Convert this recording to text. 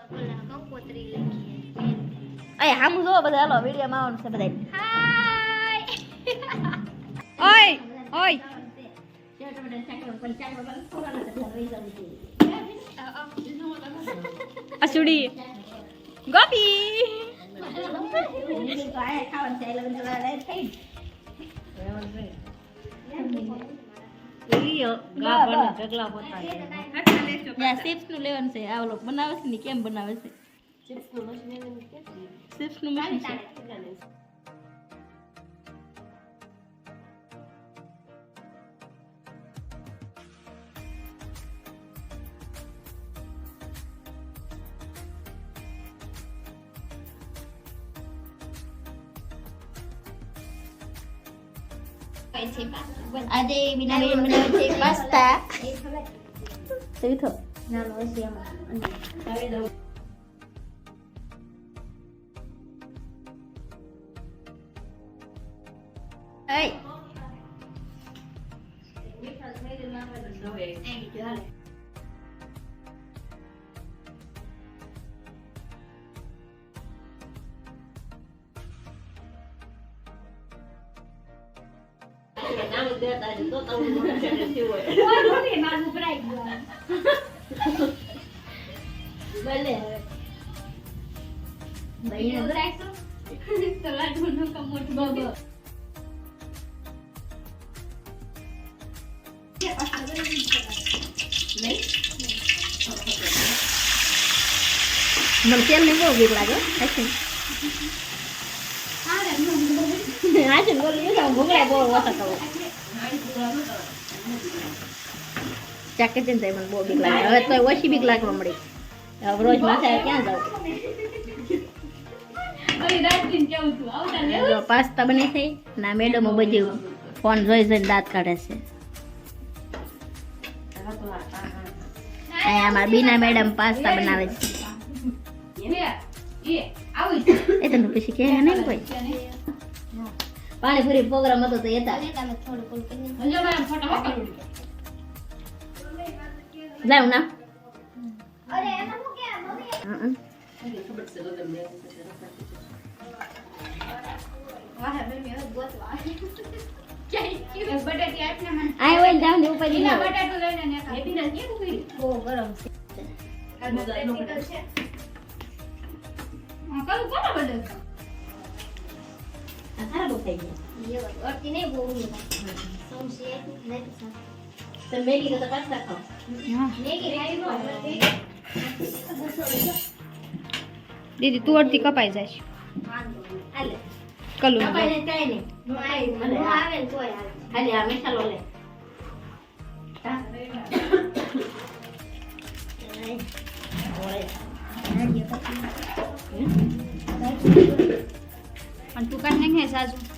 કંકોત્રી લખીએ અય હામુ જો બધા હાલો વિડિયો માં આવવાનું છે બધા હાય ઓય ઓય અસુડી ગોપી ચિપ્સ નું લેવાનું છે આ લોકો બનાવે છે ને કેમ બનાવે છે ચિપ્સ નું મશીન છે આજે બિના બેન બનાવે છે પાસ્તા તો નાનો હશે આમાં હવે દો એય મને તેલ ને બહુ બીક લાગે આજે બોલી ભૂગળા બહુ ઓછા કહું ચાકે છે ને મને બહુ બીક લાગે હવે તો ઓછી બીક લાગવા મળી હવે રોજ માથે ક્યાં જાવ પાસ્તા બને છે ના મેડમો બધી ફોન જોઈ જોઈને દાંત કાઢે છે અહીંયા અમારા બીના મેડમ પાસ્તા બનાવે છે એ તને પછી કે નહીં કોઈ પાણીપુરી પ્રોગ્રામ હતો તો હતા જાવ ના આય હોય જાવ ને ઉપર બટાટું લઈને ને હેપીના કેમ કરી બહુ ગરમ છે કરું કોણ બધું આ સારા બહુ થઈ ગયા ये और नहीं वो समझे नहीं तो मैगी तो पास्ता खाओ हां मैगी खाई लो दीदी तू अड़ती कपाई जाश हाले कलू कपाई ने काई नहीं મને આવે ને તોય હાલે આ મસાલો લે અને તું કાઢ નાખે સાજુ